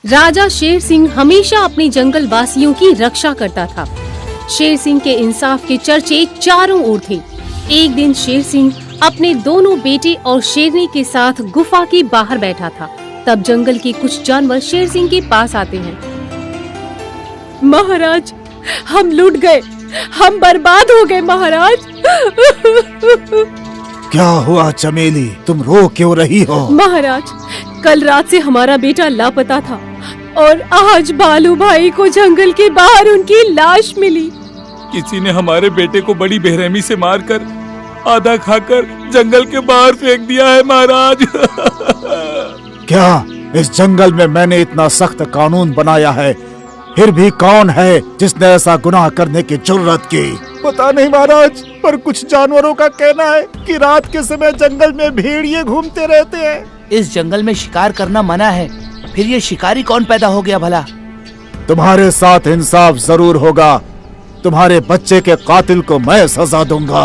राजा शेर सिंह हमेशा अपने जंगल वासियों की रक्षा करता था। शेर सिंह के इंसाफ के चर्चे चारों ओर थे। एक दिन शेर सिंह अपने दोनों बेटे और शेरनी के साथ गुफा के बाहर बैठा था। तब जंगल के कुछ जानवर शेर सिंह के पास आते हैं। महाराज, हम लूट गए, हम बर्बाद हो गए महाराज। क्या हुआ चमेली, तुम रो क्यों रही हो? महाराज, कल रात से हमारा बेटा लापता था और आज बालू भाई को जंगल के बाहर उनकी लाश मिली। किसी ने हमारे बेटे को बड़ी बेरहमी से मारकर आधा खाकर जंगल के बाहर फेंक दिया है महाराज। क्या इस जंगल में मैंने इतना सख्त कानून बनाया है, फिर भी कौन है जिसने ऐसा गुनाह करने की जुर्रत की? पता नहीं महाराज, पर कुछ जानवरों का कहना है कि रात के समय जंगल में भेड़िए घूमते रहते हैं। इस जंगल में शिकार करना मना है, फिर ये शिकारी कौन पैदा हो गया भला? तुम्हारे साथ इंसाफ जरूर होगा। तुम्हारे बच्चे के कातिल को मैं सजा दूंगा।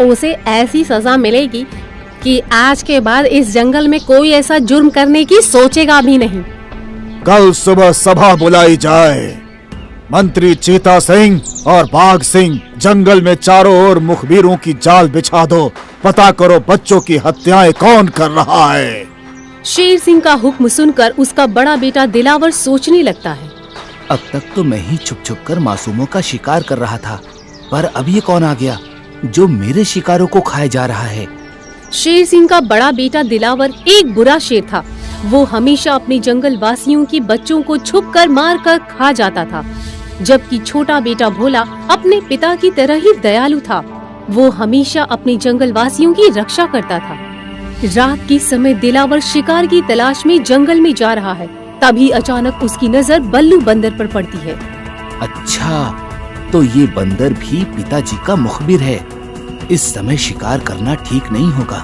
उसे ऐसी सजा मिलेगी कि आज के बाद इस जंगल में कोई ऐसा जुर्म करने की सोचेगा भी नहीं। कल सुबह सभा बुलाई जाए। मंत्री चीता सिंह और बाघ सिंह जंगल में चारों ओर मुखबिरों की जाल बिछा दो। पता करो बच्चों की हत्याएं कौन कर रहा है। शेर सिंह का हुक्म सुनकर उसका बड़ा बेटा दिलावर सोचने लगता है। अब तक तो मैं ही छुप छुप कर मासूमों का शिकार कर रहा था, पर अब ये कौन आ गया जो मेरे शिकारों को खाए जा रहा है? शेर सिंह का बड़ा बेटा दिलावर एक बुरा शेर था। वो हमेशा अपने जंगल वासियों के बच्चों को छुपकर मारकर खा जाता था, जबकि छोटा बेटा भोला अपने पिता की तरह ही दयालु था। वो हमेशा अपने जंगल वासियों की रक्षा करता था। रात के समय दिलावर शिकार की तलाश में जंगल में जा रहा है। तभी अचानक उसकी नजर बल्लू बंदर पर पड़ती है। अच्छा, तो ये बंदर भी पिताजी का मुखबिर है। इस समय शिकार करना ठीक नहीं होगा।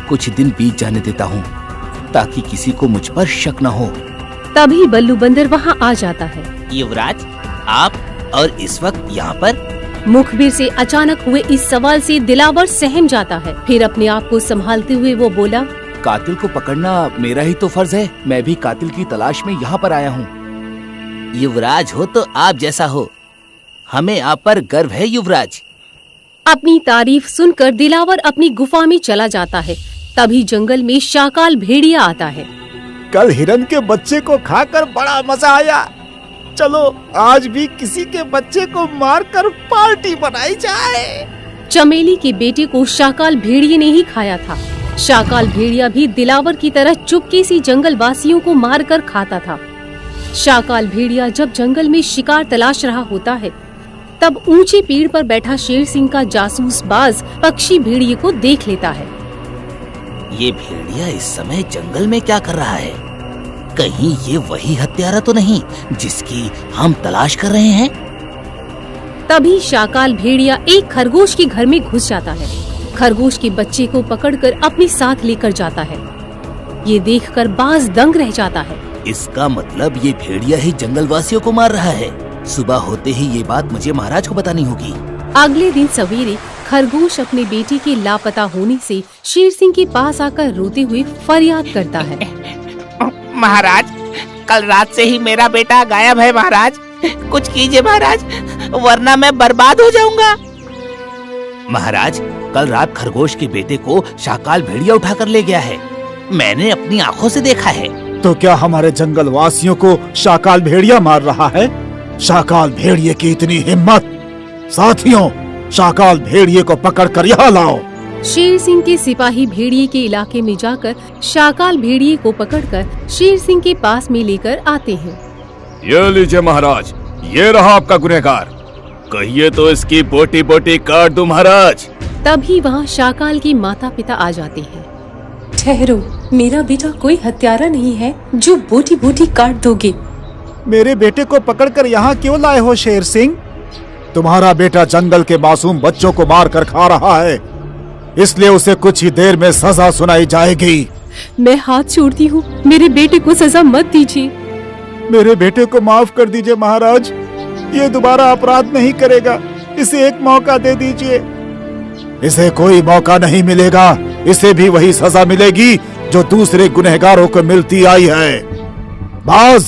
कुछ दिन बीत जाने देता हूँ ताकि किसी को मुझ पर शक न हो। तभी बल्लू बंदर वहाँ आ जाता है। युवराज, आप और इस वक्त यहाँ पर? मुखबिर से अचानक हुए इस सवाल से दिलावर सहम जाता है। फिर अपने आप को संभालते हुए वो बोला, कातिल को पकड़ना मेरा ही तो फर्ज है। मैं भी कातिल की तलाश में यहाँ पर आया हूँ। युवराज हो तो आप जैसा हो, हमें आप पर गर्व है युवराज। अपनी तारीफ सुनकर दिलावर अपनी गुफा में चला जाता है। तभी जंगल में शाकाल भेड़िया आता है। कल हिरन के बच्चे को खाकर बड़ा मजा आया। चलो आज भी किसी के बच्चे को मारकर पार्टी बनाई जाए। चमेली के बेटे को शाकाल भेड़िए ने ही खाया था। शाकाल भेड़िया भी दिलावर की तरह चुपके से जंगल वासियों को मारकर खाता था। शाकाल भेड़िया जब जंगल में शिकार तलाश रहा होता है, तब ऊंचे पेड़ पर बैठा शेर सिंह का जासूस बाज पक्षी भेड़िए को देख लेता है। ये भेड़िया इस समय जंगल में क्या कर रहा है? कहीं ये वही हत्यारा तो नहीं जिसकी हम तलाश कर रहे हैं? तभी शाकाल भेड़िया एक खरगोश के घर में घुस जाता है। खरगोश के बच्चे को पकड़कर अपने साथ लेकर जाता है। ये देखकर बाज दंग रह जाता है। इसका मतलब ये भेड़िया ही जंगल वासियों को मार रहा है। सुबह होते ही ये बात मुझे महाराज को बतानी होगी। अगले दिन सवेरे खरगोश अपने बेटे के लापता होने से शेर सिंह के पास आकर रोते हुए फरियाद करता है। महाराज, कल रात से ही मेरा बेटा गायब है महाराज। कुछ कीजिए महाराज, वरना मैं बर्बाद हो जाऊंगा। महाराज, कल रात खरगोश के बेटे को शाकाल भेड़िया उठाकर ले गया है। मैंने अपनी आंखों से देखा है। तो क्या हमारे जंगल वासियों को शाकाल भेड़िया मार रहा है? शाकाल भेड़िए की इतनी हिम्मत! साथियों, शाकाल भेड़िए को पकड़कर यहाँ लाओ। शेर सिंह के सिपाही भेड़िए के इलाके में जाकर शाकाल भेड़िए को पकड़कर शेर सिंह के पास में लेकर आते हैं। ये लीजिए महाराज, ये रहा आपका गुनहगार। कहिए तो इसकी बोटी बोटी काट दूं महाराज। तभी वहाँ शाकाल के माता पिता आ जाते हैं। ठहरो, मेरा बेटा कोई हत्यारा नहीं है जो बोटी बोटी काट दोगे। मेरे बेटे को पकड़कर यहाँ क्यों लाए हो शेर सिंह? तुम्हारा बेटा जंगल के मासूम बच्चों को मार कर खा रहा है, इसलिए उसे कुछ ही देर में सजा सुनाई जाएगी। मैं हाथ जोड़ती हूँ, मेरे बेटे को सजा मत दीजिए। मेरे बेटे को माफ कर दीजिए महाराज, ये दोबारा अपराध नहीं करेगा। इसे एक मौका दे दीजिए। इसे कोई मौका नहीं मिलेगा, इसे भी वही सजा मिलेगी जो दूसरे गुनहगारों को मिलती आई है। बाज,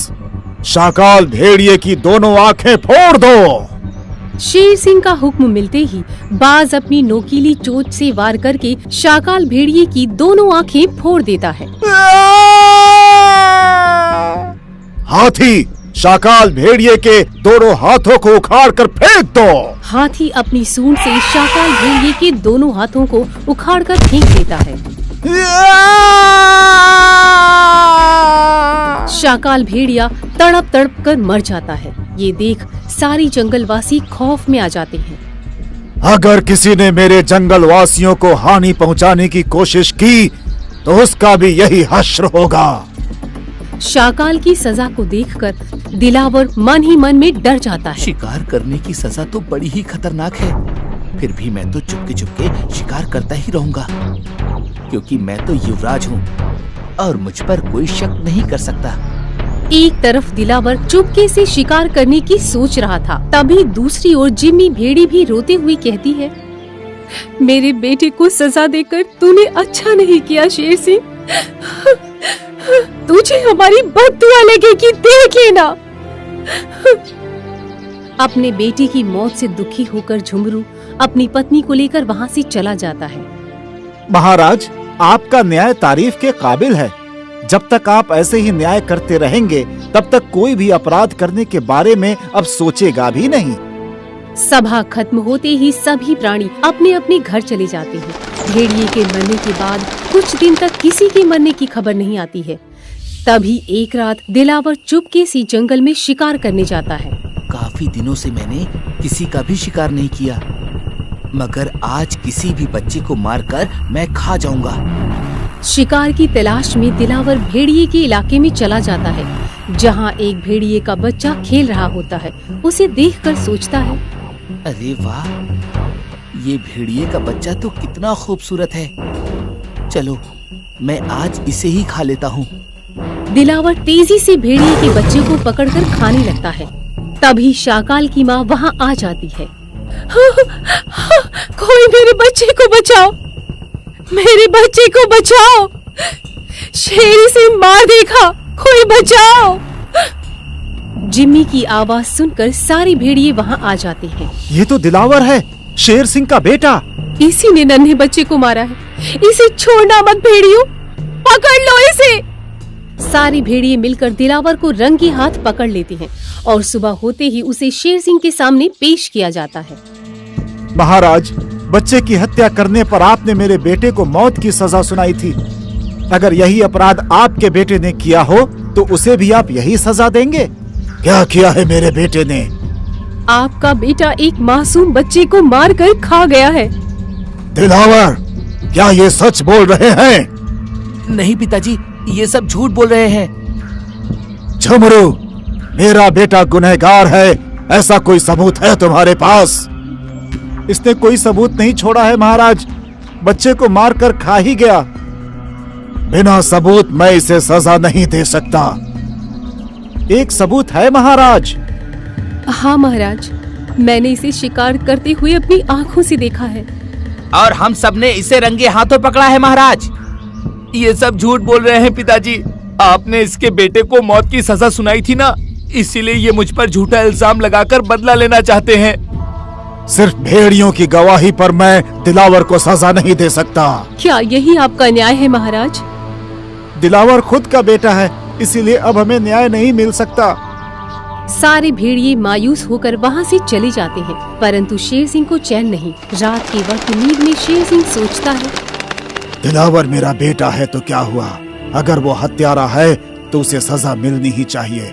शाकाल भेड़िए की दोनों आंखें फोड़ दो। शेर सिंह का हुक्म मिलते ही बाज अपनी नोकीली चोंच से वार करके शाकाल भेड़िए की दोनों आंखें फोड़ देता है। हाथी, शाकाल भेड़िए के दोनों हाथों को उखाड़ कर फेंक दो। हाथी अपनी सूंड से शाकाल भेड़िए के दोनों हाथों को उखाड़ कर फेंक देता है। शाकाल भेड़िया तड़प तड़प कर मर जाता है। ये देख सारी जंगलवासी खौफ में आ जाते हैं। अगर किसी ने मेरे जंगलवासियों को हानि पहुंचाने की कोशिश की तो उसका भी यही हश्र होगा। शाकाल की सजा को देखकर दिलावर मन ही मन में डर जाता है। शिकार करने की सजा तो बड़ी ही खतरनाक है, फिर भी मैं तो चुपके चुपके शिकार करता ही रहूंगा, क्योंकि मैं तो युवराज हूँ और मुझ पर कोई शक नहीं कर सकता। एक तरफ दिलावर चुपके से शिकार करने की सोच रहा था, तभी दूसरी ओर जिम्मी भेड़ी भी रोते हुए कहती है, मेरे बेटे को सजा देकर तूने अच्छा नहीं किया शेर सिंह। तुझे हमारी बद्दुआ लगेगी, देख लेना। अपने बेटे की मौत से दुखी होकर झुमरू अपनी पत्नी को लेकर वहाँ से चला जाता है। महाराज, आपका न्याय तारीफ के काबिल है। जब तक आप ऐसे ही न्याय करते रहेंगे तब तक कोई भी अपराध करने के बारे में अब सोचेगा भी नहीं। सभा खत्म होते ही सभी प्राणी अपने अपने घर चले जाते हैं। भेड़िए के मरने के बाद कुछ दिन तक किसी के मरने की खबर नहीं आती है। तभी एक रात दिलावर चुपके से जंगल में शिकार करने जाता है। काफी दिनों से मैंने किसी का भी शिकार नहीं किया, मगर आज किसी भी बच्चे को मारकर मैं खा जाऊंगा। शिकार की तलाश में दिलावर भेड़िए के इलाके में चला जाता है, जहाँ एक भेड़िए का बच्चा खेल रहा होता है। उसे देखकर सोचता है, अरे वाह, ये भेड़िए का बच्चा तो कितना खूबसूरत है। चलो मैं आज इसे ही खा लेता हूँ। दिलावर तेजी से भेड़िए के बच्चे को पकड़कर खाने लगता है। तभी शाकाल की माँ वहाँ आ जाती है। कोई मेरे बच्चे को बचाओ, मेरे बच्चे को बचाओ, शेर इसे मार देगा, कोई बचाओ। जिम्मी की आवाज सुनकर सारे भेड़िए वहाँ आ जाते हैं। ये तो दिलावर है, शेर सिंह का बेटा। इसी ने नन्हे बच्चे को मारा है, इसे छोड़ना मत भेड़ियों, पकड़ लो इसे। सारी भेड़िए मिलकर दिलावर को रंगे हाथ पकड़ लेते हैं और सुबह होते ही उसे शेर सिंह के सामने पेश किया जाता है। महाराज, बच्चे की हत्या करने पर आपने मेरे बेटे को मौत की सजा सुनाई थी। अगर यही अपराध आपके बेटे ने किया हो तो उसे भी आप यही सजा देंगे? क्या किया है मेरे बेटे ने? आपका बेटा एक मासूम बच्चे को मारकर खा गया है। दिलावर, क्या ये सच बोल रहे हैं? नहीं पिताजी, ये सब झूठ बोल रहे हैं। झुमरू, मेरा बेटा गुनहगार है, ऐसा कोई सबूत है तुम्हारे पास? इसने कोई सबूत नहीं छोड़ा है महाराज, बच्चे को मारकर खा ही गया। बिना सबूत मैं इसे सजा नहीं दे सकता। एक सबूत है महाराज। हाँ महाराज, मैंने इसे शिकार करते हुए अपनी आंखों से देखा है। और हम सबने इसे रंगे हाथों पकड़ा है महाराज। ये सब झूठ बोल रहे हैं पिताजी। आपने इसके बेटे को मौत की सजा सुनाई थी ना, इसीलिए ये मुझ पर झूठा इल्जाम लगाकर बदला लेना चाहते हैं। सिर्फ भेड़ियों की गवाही पर मैं दिलावर को सजा नहीं दे सकता। क्या यही आपका न्याय है महाराज? दिलावर खुद का बेटा है, इसीलिए अब हमें न्याय नहीं मिल सकता। सारे भेड़िए मायूस होकर वहाँ से चले जाते हैं, परंतु शेर सिंह को चैन नहीं। रात के वक्त नींद में शेर सिंह सोचता है, दिलावर मेरा बेटा है तो क्या हुआ, अगर वो हत्यारा है तो उसे सजा मिलनी ही चाहिए।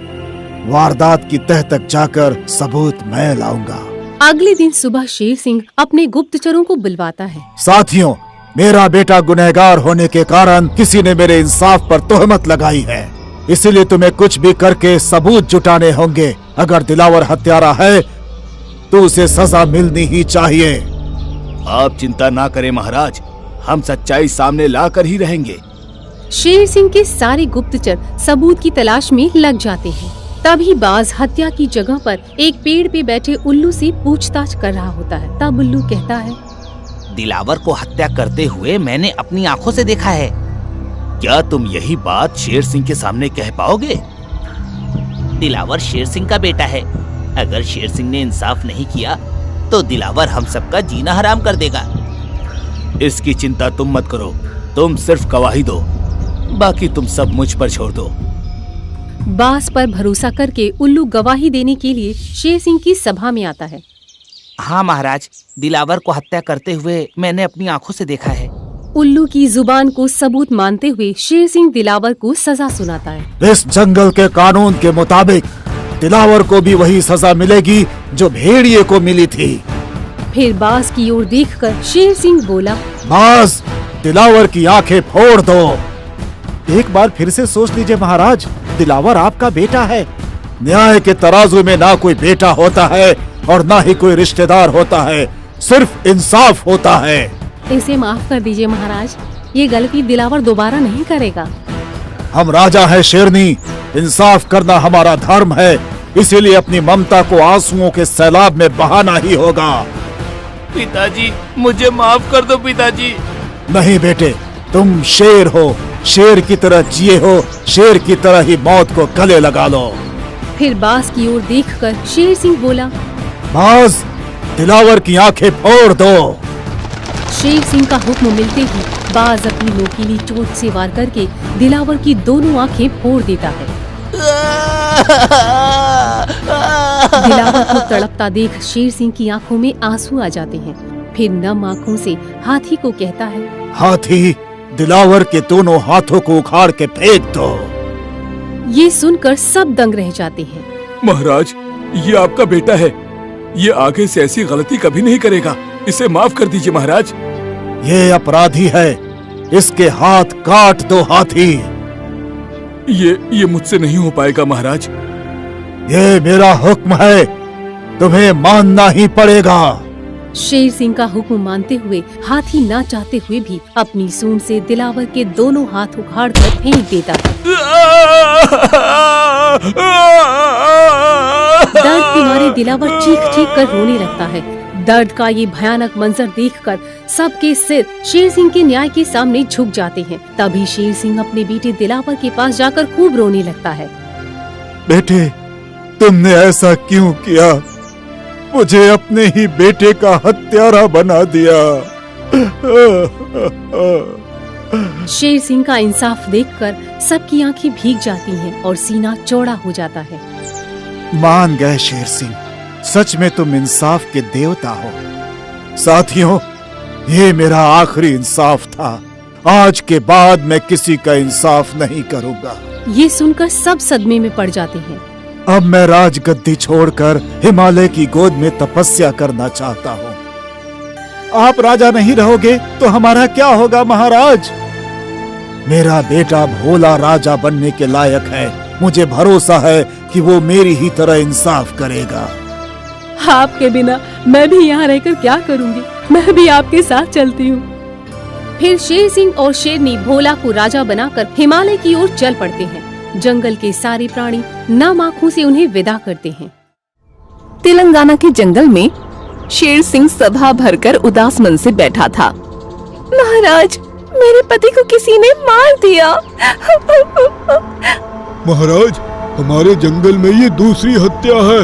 वारदात की तह तक जाकर सबूत मैं लाऊंगा। अगले दिन सुबह शेर सिंह अपने गुप्तचरों को बुलवाता है। साथियों, मेरा बेटा गुनहगार होने के कारण किसी ने मेरे इंसाफ पर तोहमत लगाई है, इसलिए तुम्हें कुछ भी करके सबूत जुटाने होंगे। अगर दिलावर हत्यारा है तो उसे सजा मिलनी ही चाहिए। आप चिंता ना करें महाराज, हम सच्चाई सामने लाकर ही रहेंगे। शेर सिंह के सारे गुप्तचर सबूत की तलाश में लग जाते हैं। तभी बाज हत्या की जगह पर एक पेड़ पे बैठे उल्लू से पूछताछ कर रहा होता है। तब उल्लू कहता है, दिलावर को हत्या करते हुए मैंने अपनी आंखों से देखा है। क्या तुम यही बात शेर सिंह के सामने कह पाओगे? दिलावर शेर सिंह का बेटा है। अगर शेर सिंह ने इंसाफ नहीं किया तो दिलावर हम सबका जीना हराम कर देगा। इसकी चिंता तुम मत करो, तुम सिर्फ गवाही दो, बाकी तुम सब मुझ पर छोड़ दो। बास पर भरोसा करके उल्लू गवाही देने के लिए शेर सिंह की सभा में आता है। हाँ महाराज, दिलावर को हत्या करते हुए मैंने अपनी आंखों से देखा है। उल्लू की जुबान को सबूत मानते हुए शेर सिंह दिलावर को सजा सुनाता है। इस जंगल के कानून के मुताबिक दिलावर को भी वही सजा मिलेगी जो भेड़िए को मिली थी। फिर बास की ओर देखकर शेर सिंह बोला, बास, दिलावर की आंखें फोड़ दो। एक बार फिर से सोच लीजिए महाराज, दिलावर आपका बेटा है। न्याय के तराजू में ना कोई बेटा होता है और ना ही कोई रिश्तेदार होता है, सिर्फ इंसाफ होता है। इसे माफ कर दीजिए महाराज, ये गलती दिलावर दोबारा नहीं करेगा। हम राजा है शेरनी, इंसाफ करना हमारा धर्म है, इसीलिए अपनी ममता को आंसुओं के सैलाब में बहाना ही होगा। पिताजी, मुझे माफ कर दो पिताजी। नहीं बेटे, तुम शेर हो, शेर की तरह जिए हो, शेर की तरह ही मौत को गले लगा लो। फिर बास की ओर देखकर शेर सिंह बोला, बास, दिलावर की आंखें फोड़ दो। शेर सिंह का हुक्म मिलते ही बाज अपनी नोकीली चोट से वार करके दिलावर की दोनों आंखें फोड़ देता है। दिलावर को तड़पता देख शेर सिंह की आंखों में आंसू आ जाते हैं। फिर नम आंखों से हाथी को कहता है, हाथी, दिलावर के दोनों हाथों को उखाड़ के फेंक दो। ये सुनकर सब दंग रह जाते हैं। महाराज, ये आपका बेटा है, ये आगे से ऐसी गलती कभी नहीं करेगा, इसे माफ कर दीजिए महाराज। ये अपराधी है, इसके हाथ काट दो हाथी। ये मुझसे नहीं हो पाएगा महाराज। ये मेरा हुक्म है, तुम्हें मानना ही पड़ेगा। शेर सिंह का हुक्म मानते हुए हाथी ना चाहते हुए भी अपनी सूंड से दिलावर के दोनों हाथ उखाड़कर फेंक देता है। दर्द के मारे दिलावर चीख चीख कर रोने लगता है। दर्द का ये भयानक मंजर देखकर सबके सिर शेर सिंह के न्याय के सामने झुक जाते हैं। तभी शेर सिंह अपने बेटे दिलावर के पास जाकर खूब रोने लगता है। बेटे, तुमने ऐसा क्यों किया? मुझे अपने ही बेटे का हत्यारा बना दिया। शेर सिंह का इंसाफ देखकर सबकी आंखें भीग जाती हैं और सीना चौड़ा हो जाता है। मान गए शेर सिंह, सच में तुम इंसाफ के देवता हो। साथियों, ये मेरा आखिरी इंसाफ था। आज के बाद मैं किसी का इंसाफ नहीं करूंगा। ये सुनकर सब सदमे में पड़ जाते हैं। अब मैं राजगद्दी छोड़कर हिमालय की गोद में तपस्या करना चाहता हूँ। आप राजा नहीं रहोगे तो हमारा क्या होगा महाराज? मेरा बेटा भोला राजा बनने के लायक है। मुझे भरोसा है कि वो मेरी ही तरह इंसाफ करेगा। आपके बिना मैं भी यहाँ रहकर क्या करूँगी? मैं भी आपके साथ चलती हूँ। फिर शेर सिंह और शेरनी भोला को राजा बनाकर हिमालय की ओर चल पड़ते हैं। जंगल के सारे प्राणी नम आँखों से उन्हें विदा करते हैं। तेलंगाना के जंगल में शेर सिंह सभा भरकर उदास मन से बैठा था। महाराज, मेरे पति को किसी ने मार दिया। महाराज, हमारे जंगल में ये दूसरी हत्या है।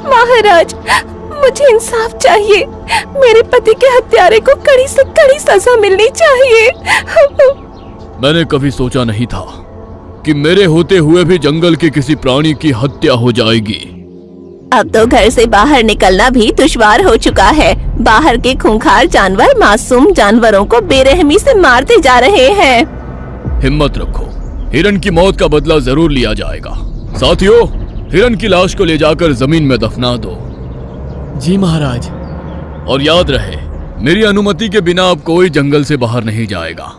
महाराज, मुझे इंसाफ चाहिए। मेरे पति के हत्यारे को कड़ी से कड़ी सजा मिलनी चाहिए। मैंने कभी सोचा नहीं था कि मेरे होते हुए भी जंगल के किसी प्राणी की हत्या हो जाएगी। अब तो घर से बाहर निकलना भी दुश्वार हो चुका है। बाहर के खूंखार जानवर मासूम जानवरों को बेरहमी से मारते जा रहे हैं। हिम्मत रखो, हिरण की मौत का बदला जरूर लिया जाएगा। साथियों, हिरण की लाश को ले जाकर जमीन में दफना दो। जी महाराज। और याद रहे, मेरी अनुमति के बिना अब कोई जंगल से बाहर नहीं जाएगा।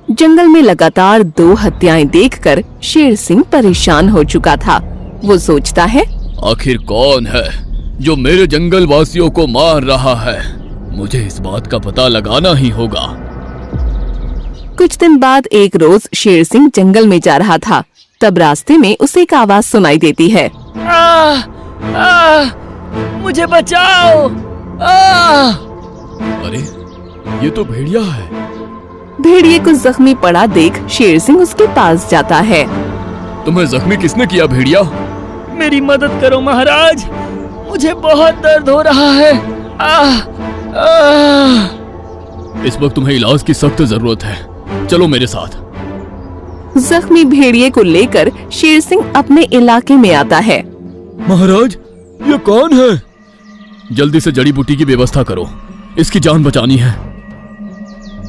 जंगल में लगातार 2 हत्याएं देखकर शेर सिंह परेशान हो चुका था। वो सोचता है, आखिर कौन है जो मेरे जंगल वासियों को मार रहा है? मुझे इस बात का पता लगाना ही होगा। कुछ दिन बाद एक रोज शेर सिंह जंगल में जा रहा था। तब रास्ते में उसे एक आवाज सुनाई देती है। मुझे बचाओ! अरे, ये तो भेड़िया है। भेड़िए को जख्मी पड़ा देख शेर सिंह उसके पास जाता है। तुम्हें जख्मी किसने किया भेड़िया? मेरी मदद करो महाराज, मुझे बहुत दर्द हो रहा है। इस वक्त तुम्हें इलाज की सख्त जरूरत है, चलो मेरे साथ। जख्मी भेड़िए को लेकर शेर सिंह अपने इलाके में आता है। महाराज, ये कौन है? जल्दी से जड़ी बूटी की व्यवस्था करो, इसकी जान बचानी है।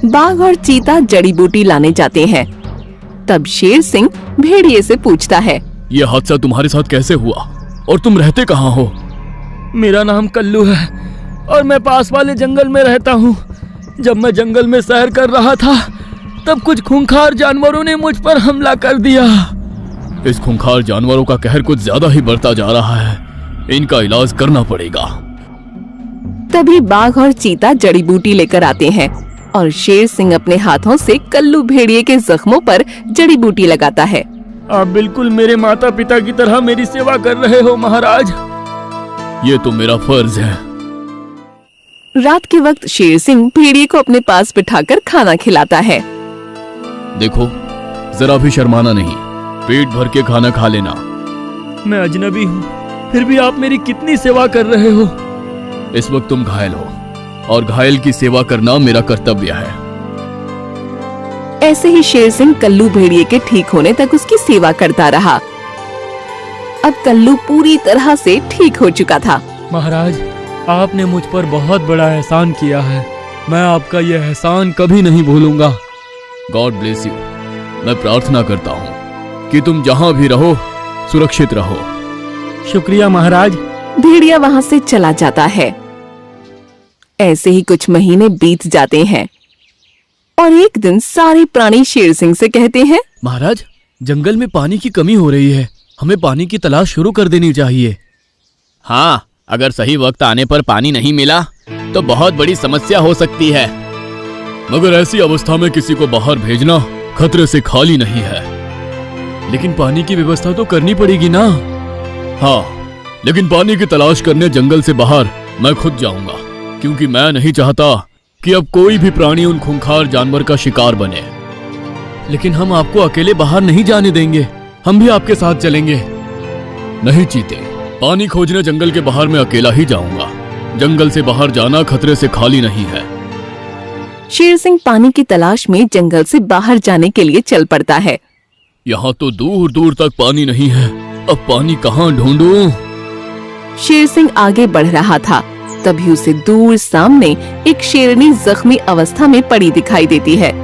बाघ और चीता जड़ी बूटी लाने जाते हैं। तब शेर सिंह भेड़िए से पूछता है, ये हादसा तुम्हारे साथ कैसे हुआ और तुम रहते कहाँ हो? मेरा नाम कल्लू है और मैं पास वाले जंगल में रहता हूँ। जब मैं जंगल में सैर कर रहा था तब कुछ खूंखार जानवरों ने मुझ पर हमला कर दिया। इस खूंखार जानवरों का कहर कुछ ज्यादा ही बढ़ता जा रहा है, इनका इलाज करना पड़ेगा। तभी बाघ और चीता जड़ी बूटी लेकर आते हैं और शेर सिंह अपने हाथों से कल्लू भेड़िए के जख्मों पर जड़ी बूटी लगाता है। आप बिल्कुल मेरे माता पिता की तरह मेरी सेवा कर रहे हो महाराज, ये तो मेरा फर्ज है। रात के वक्त शेर सिंह भेड़िए को अपने पास बिठाकर खाना खिलाता है। देखो, जरा भी शर्माना नहीं, पेट भर के खाना खा लेना। मैं अजनबी हूँ, फिर भी आप मेरी कितनी सेवा कर रहे हो। इस वक्त तुम घायल हो और घायल की सेवा करना मेरा कर्तव्य है। ऐसे ही शेर सिंह कल्लू भेड़िए के ठीक होने तक उसकी सेवा करता रहा। अब कल्लू पूरी तरह से ठीक हो चुका था। महाराज, आपने मुझ पर बहुत बड़ा एहसान किया है, मैं आपका यह एहसान कभी नहीं भूलूंगा। God bless you. मैं प्रार्थना करता हूँ कि तुम जहाँ भी रहो सुरक्षित रहो। शुक्रिया महाराज। भेड़िया वहाँ से चला जाता है। ऐसे ही कुछ महीने बीत जाते हैं और एक दिन सारे प्राणी शेर सिंह से कहते हैं, महाराज, जंगल में पानी की कमी हो रही है, हमें पानी की तलाश शुरू कर देनी चाहिए। हाँ, अगर सही वक्त आने पर पानी नहीं मिला तो बहुत बड़ी समस्या हो सकती है। मगर ऐसी अवस्था में किसी को बाहर भेजना खतरे से खाली नहीं है। लेकिन पानी की व्यवस्था तो करनी पड़ेगी ना। हाँ, लेकिन पानी की तलाश करने जंगल से बाहर मैं खुद जाऊंगा, क्योंकि मैं नहीं चाहता कि अब कोई भी प्राणी उन खूंखार जानवर का शिकार बने। लेकिन हम आपको अकेले बाहर नहीं जाने देंगे, हम भी आपके साथ चलेंगे। नहीं चीते, पानी खोजने जंगल के बाहर मैं अकेला ही जाऊंगा। जंगल से बाहर जाना खतरे से खाली नहीं है। शेर सिंह पानी की तलाश में जंगल से बाहर जाने के लिए चल पड़ता है। यहाँ तो दूर दूर तक पानी नहीं है, अब पानी कहाँ ढूंढूं? शेर सिंह आगे बढ़ रहा था, तभी उसे दूर सामने एक शेरनी जख्मी अवस्था में पड़ी दिखाई देती है।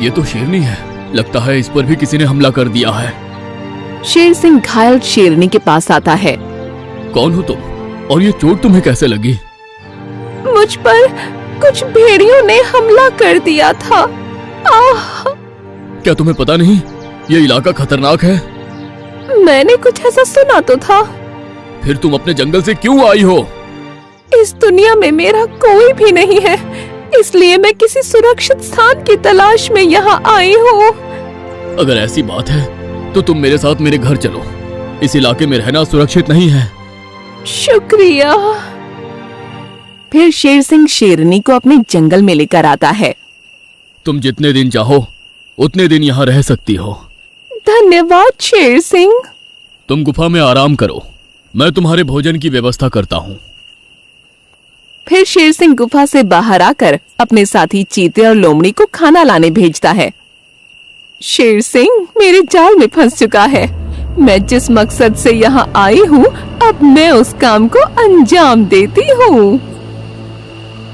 ये तो शेरनी है, लगता है इस पर भी किसी ने हमला कर दिया है। शेर सिंह घायल शेरनी के पास आता है। कौन हो तुम और ये चोट तुम्हें कैसे लगी? मुझ पर कुछ भेड़ियों ने हमला कर दिया था। क्या तुम्हें पता नहीं ये इलाका खतरनाक है? मैंने कुछ ऐसा सुना तो था। फिर तुम अपने जंगल से क्यों आई हो? इस दुनिया में मेरा कोई भी नहीं है, इसलिए मैं किसी सुरक्षित स्थान की तलाश में यहाँ आई हूँ। अगर ऐसी बात है तो तुम मेरे साथ मेरे घर चलो, इस इलाके में रहना सुरक्षित नहीं है। शुक्रिया। फिर शेर सिंह शेरनी को अपने जंगल में लेकर आता है। तुम जितने दिन चाहो उतने दिन यहाँ रह सकती हो। धन्यवाद शेर सिंह। तुम गुफा में आराम करो, मैं तुम्हारे भोजन की व्यवस्था करता हूँ। फिर शेर सिंह गुफा से बाहर आकर अपने साथी चीते और लोमड़ी को खाना लाने भेजता है। शेर सिंह मेरे जाल में फंस चुका है। मैं जिस मकसद से यहाँ आई हूँ, अब मैं उस काम को अंजाम देती हूँ।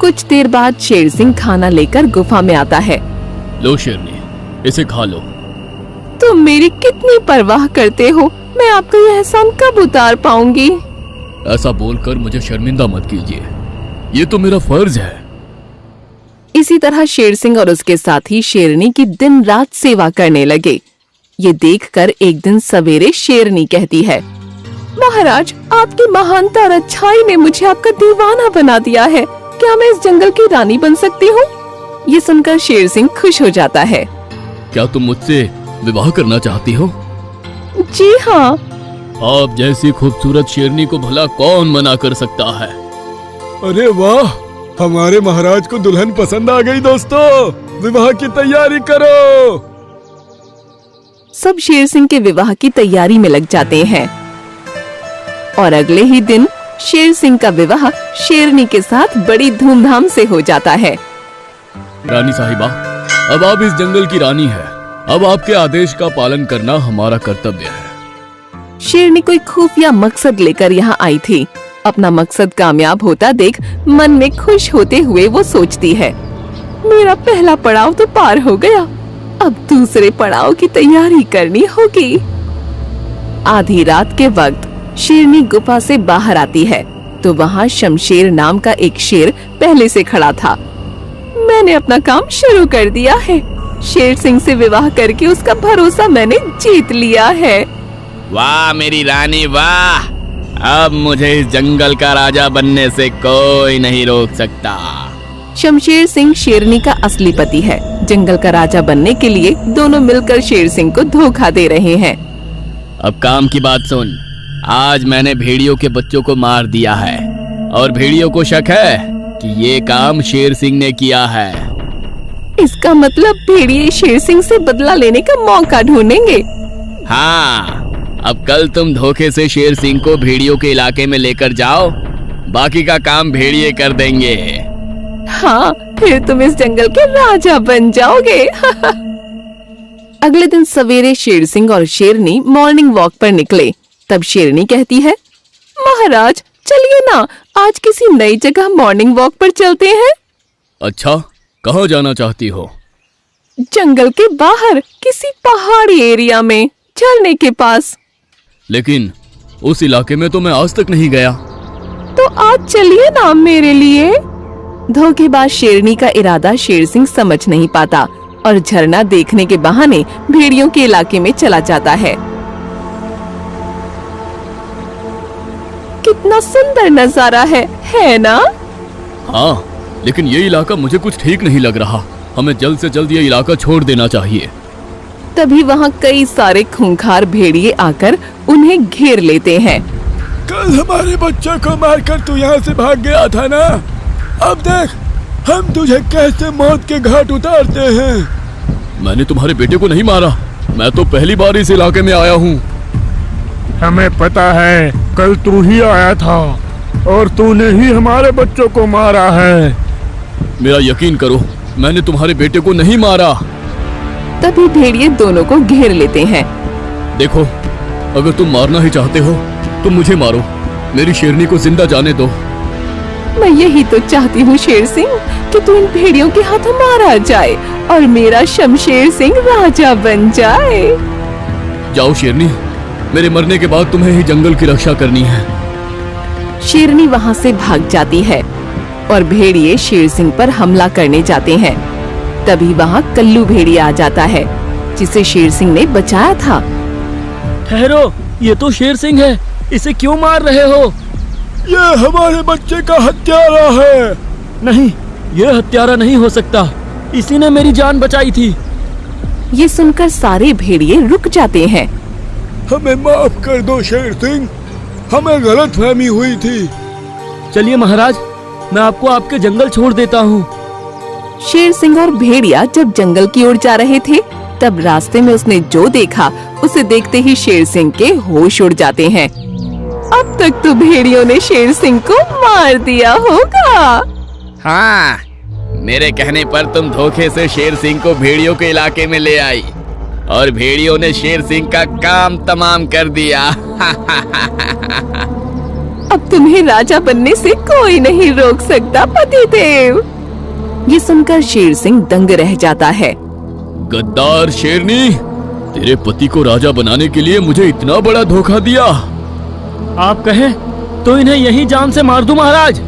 कुछ देर बाद शेर सिंह खाना लेकर गुफा में आता है। लो शेरनी, इसे खा लो। तुम मेरी कितनी परवाह करते हो, मैं आपका यह एहसान कब उतार पाऊंगी? ऐसा बोलकर मुझे शर्मिंदा मत कीजिए, ये तो मेरा फर्ज है। इसी तरह शेर सिंह और उसके साथी शेरनी की दिन रात सेवा करने लगे। ये देखकर एक दिन सवेरे शेरनी कहती है, महाराज, आपकी महानता और अच्छाई ने मुझे आपका दीवाना बना दिया है। क्या मैं इस जंगल की रानी बन सकती हूँ? ये सुनकर शेर सिंह खुश हो जाता है। क्या तुम मुझसे विवाह करना चाहती हो? जी हाँ। आप जैसी खूबसूरत शेरनी को भला कौन मना कर सकता है? अरे वाह, हमारे महाराज को दुल्हन पसंद आ गई। दोस्तों, विवाह की तैयारी करो। सब शेर सिंह के विवाह की तैयारी में लग जाते हैं और अगले ही दिन शेर सिंह का विवाह शेरनी के साथ बड़ी धूमधाम से हो जाता है। रानी साहिबा, अब आप इस जंगल की रानी है। अब आपके आदेश का पालन करना हमारा कर्तव्य है। शेरनी कोई खुफिया मकसद लेकर यहाँ आई थी। अपना मकसद कामयाब होता देख मन में खुश होते हुए वो सोचती है, मेरा पहला पड़ाव तो पार हो गया, अब दूसरे पड़ाव की तैयारी करनी होगी। आधी रात के वक्त शेरनी गुफा से बाहर आती है तो वहाँ शमशेर नाम का एक शेर पहले से खड़ा था। मैंने अपना काम शुरू कर दिया है। शेर सिंह से विवाह करके उसका भरोसा मैंने जीत लिया है। वाह मेरी रानी वाह, अब मुझे इस जंगल का राजा बनने से कोई नहीं रोक सकता। शमशेर सिंह शेरनी का असली पति है। जंगल का राजा बनने के लिए दोनों मिलकर शेर सिंह को धोखा दे रहे हैं। अब काम की बात सुन। आज मैंने भेड़ियों के बच्चों को मार दिया है और भेड़ियों को शक है कि ये काम शेर सिंह ने किया है। इसका मतलब भेड़िए शेर सिंह से बदला लेने का मौका ढूंढेंगे। हाँ, अब कल तुम धोखे से शेर सिंह को भेड़ियों के इलाके में लेकर जाओ, बाकी का काम भेड़िए कर देंगे। हाँ, फिर तुम इस जंगल के राजा बन जाओगे। अगले दिन सवेरे शेर सिंह और शेरनी मॉर्निंग वॉक पर निकले। तब शेरनी कहती है, महाराज चलिए ना, आज किसी नई जगह मॉर्निंग वॉक पर चलते हैं। अच्छा, कहाँ जाना चाहती हो? जंगल के बाहर किसी पहाड़ी एरिया में, झरने के पास। लेकिन उस इलाके में तो मैं आज तक नहीं गया। तो आज चलिए ना मेरे लिए। धोखेबाज शेरनी का इरादा शेर सिंह समझ नहीं पाता और झरना देखने के बहाने भेड़ियों के इलाके में चला जाता है। कितना सुंदर नजारा है ना? हाँ, लेकिन ये इलाका मुझे कुछ ठीक नहीं लग रहा। हमें जल्द से जल्द ये इलाका छोड़ देना चाहिए। तभी वहाँ कई सारे खूंखार भेड़िए आकर उन्हें घेर लेते हैं। कल हमारे बच्चे को मारकर तू यहाँ से भाग गया था ना, अब देख हम तुझे कैसे मौत के घाट उतारते हैं। मैंने तुम्हारे बेटे को नहीं मारा, मैं तो पहली बार इस इलाके में आया हूँ। हमें पता है कल तू ही आया था और तूने ही हमारे बच्चों को मारा है। मेरा यकीन करो, मैंने तुम्हारे बेटे को नहीं मारा। तभी भेड़िए दोनों को घेर लेते हैं। देखो, अगर तुम मारना ही चाहते हो तो मुझे मारो, मेरी शेरनी को जिंदा जाने दो। मैं यही तो चाहती हूँ शेर सिंह कि तू इन भेड़ियों के हाथों मारा जाए और मेरा शमशेर सिंह राजा बन जाए। जाओ शेरनी, मेरे मरने के बाद तुम्हें ही जंगल की रक्षा करनी है। शेरनी वहाँ से भाग जाती है और भेड़िए शेर सिंह पर हमला करने जाते हैं। तभी वहाँ कल्लू भेड़िया आ जाता है जिसे शेर सिंह ने बचाया था। ठहरो, ये तो शेर सिंह है, इसे क्यों मार रहे हो? ये हमारे बच्चे का हत्यारा है। नहीं, ये हत्यारा नहीं हो सकता, इसी ने मेरी जान बचाई थी। ये सुनकर सारे भेड़िए रुक जाते हैं। हमें माफ कर दो शेर सिंह, हमें गलतफहमी हुई थी। चलिए महाराज, मैं आपको आपके जंगल छोड़ देता हूँ। शेर सिंह और भेड़िया जब जंगल की ओर जा रहे थे तब रास्ते में उसने जो देखा उसे देखते ही शेर सिंह के होश उड़ जाते हैं। अब तक तो भेड़ियों ने शेर सिंह को मार दिया होगा। हाँ, मेरे कहने पर तुम धोखे से शेर सिंह को भेड़ियों के इलाके में ले आई और भेड़ियों ने शेर सिंह का काम तमाम कर दिया। अब तुम्हें राजा बनने से कोई नहीं रोक सकता पतिदेव। ये सुनकर शेर सिंह दंग रह जाता है। गद्दार शेरनी, तेरे पति को राजा बनाने के लिए मुझे इतना बड़ा धोखा दिया। आप कहें तो इन्हें यहीं जान से मार दूं महाराज।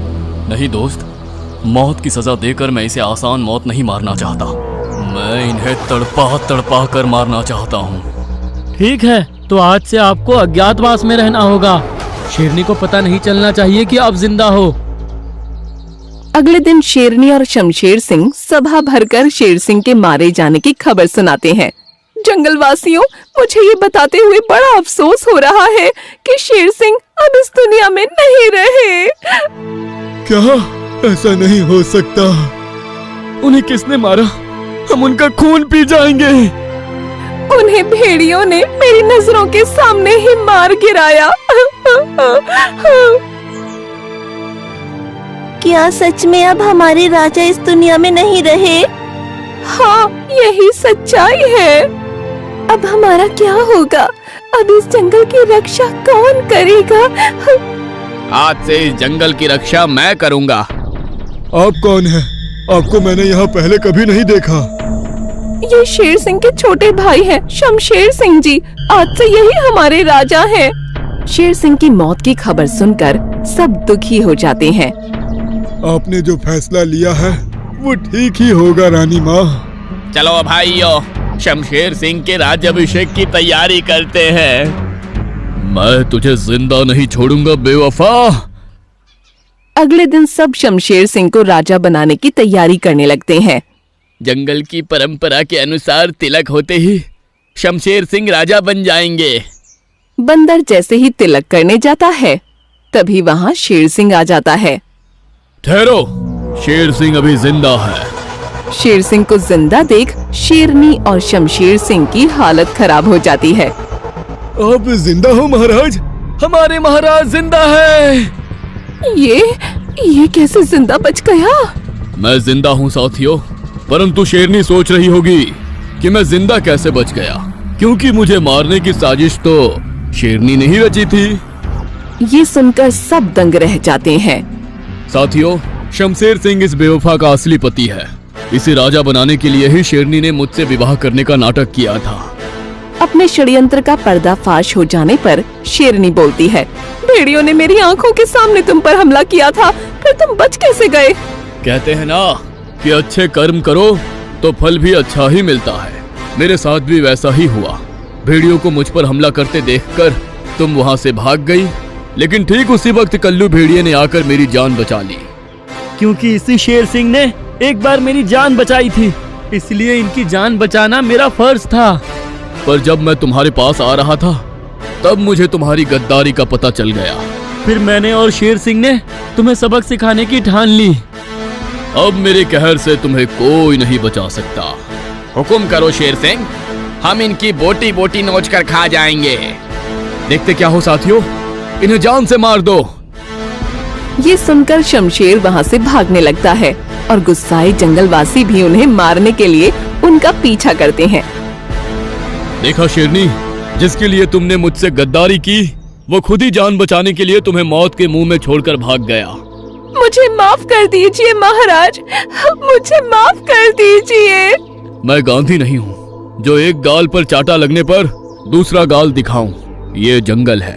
नहीं दोस्त, मौत की सजा देकर मैं इसे आसान मौत नहीं मारना चाहता, मैं इन्हें तड़पा तड़पा कर मारना चाहता हूँ। ठीक है, तो आज से आपको अज्ञातवास में रहना होगा। शेरनी को पता नहीं चलना चाहिए कि आप जिंदा हो। अगले दिन शेरनी और शमशेर सिंह सभा भरकर शेर सिंह के मारे जाने की खबर सुनाते हैं। जंगलवासियों, मुझे ये बताते हुए बड़ा अफसोस हो रहा है कि शेर सिंह अब इस दुनिया में नहीं रहे। क्या? ऐसा नहीं हो सकता। उन्हें किसने मारा? हम उनका खून पी जाएंगे। उन्हें भेड़ियों ने मेरी नजरों के सामने ही मार गिराया। क्या सच में अब हमारे राजा इस दुनिया में नहीं रहे? हाँ, यही सच्चाई है। अब हमारा क्या होगा? अब इस जंगल की रक्षा कौन करेगा? आज से इस जंगल की रक्षा मैं करूंगा। आप कौन हैं? आपको मैंने यहाँ पहले कभी नहीं देखा। ये शेर सिंह के छोटे भाई हैं, शमशेर सिंह जी। आज से यही हमारे राजा हैं। शेर सिंह की मौत की खबर सुनकर सब दुखी हो जाते हैं। आपने जो फैसला लिया है वो ठीक ही होगा रानी माँ। चलो भाइयों, शमशेर सिंह के राज्याभिषेक की तैयारी करते हैं। मैं तुझे जिंदा नहीं छोड़ूंगा बेवफा। अगले दिन सब शमशेर सिंह को राजा बनाने की तैयारी करने लगते हैं। जंगल की परंपरा के अनुसार तिलक होते ही शमशेर सिंह राजा बन जाएंगे। बंदर जैसे ही तिलक करने जाता है, तभी वहाँ शेर सिंह आ जाता है। ठहरो, शेर सिंह अभी जिंदा है। शेर सिंह को जिंदा देख शेरनी और शमशेर सिंह की हालत खराब हो जाती है। आप जिंदा हो महाराज? हमारे महाराज जिंदा है। ये कैसे जिंदा बच गया? मैं जिंदा हूँ साथियों, परंतु शेरनी सोच रही होगी कि मैं जिंदा कैसे बच गया, क्योंकि मुझे मारने की साजिश तो शेरनी ने ही रची थी। ये सुनकर सब दंग रह जाते हैं। साथियों, शमशेर सिंह इस बेवफा का असली पति है। इसे राजा बनाने के लिए ही शेरनी ने मुझसे विवाह करने का नाटक किया था। अपने षड्यंत्र का पर्दाफाश हो जाने पर शेरनी बोलती है, भेड़ियों ने मेरी आंखों के सामने तुम पर हमला किया था, फिर तुम बच कैसे गए? कहते हैं ना कि अच्छे कर्म करो तो फल भी अच्छा ही मिलता है। मेरे साथ भी वैसा ही हुआ। भेड़ियों को मुझ पर हमला करते देखकर तुम वहाँ से भाग गई, लेकिन ठीक उसी वक्त कल्लू भेड़िए ने आकर मेरी जान बचा ली। क्योंकि इसी शेर सिंह ने एक बार मेरी जान बचाई थी, इसलिए इनकी जान बचाना मेरा फर्ज था। पर जब मैं तुम्हारे पास आ रहा था, तब मुझे तुम्हारी गद्दारी का पता चल गया। फिर मैंने और शेर सिंह ने तुम्हें सबक सिखाने की ठान ली। अब मेरे कहर से तुम्हें कोई नहीं बचा सकता। हुकुम करो शेर सिंह, हम इनकी बोटी बोटी नोच कर खा जाएंगे। देखते क्या हो साथियों, इन्हें जान से मार दो। ये सुनकर शमशेर वहाँ से भागने लगता है और गुस्साए जंगलवासी भी उन्हें मारने के लिए उनका पीछा करते हैं। देखा शेरनी, जिसके लिए तुमने मुझसे गद्दारी की, वो खुद ही जान बचाने के लिए तुम्हें मौत के मुंह में छोड़कर भाग गया। मुझे माफ कर दीजिए महाराज, मुझे माफ कर दीजिए। मैं गांधी नहीं हूँ जो एक गाल पर चाटा लगने पर दूसरा गाल दिखाऊं। ये जंगल है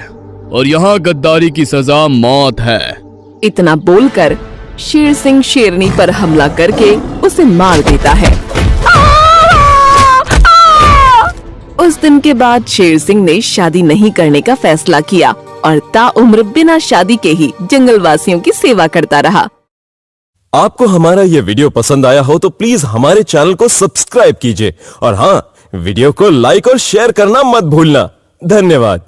और यहाँ गद्दारी की सजा मौत है। इतना बोलकर शेर सिंह शेरनी पर हमला करके उसे मार देता है। उस दिन के बाद शेर सिंह ने शादी नहीं करने का फैसला किया और ताउम्र बिना शादी के ही जंगलवासियों की सेवा करता रहा। आपको हमारा ये वीडियो पसंद आया हो तो प्लीज हमारे चैनल को सब्सक्राइब कीजिए और हाँ, वीडियो को लाइक और शेयर करना मत भूलना। धन्यवाद।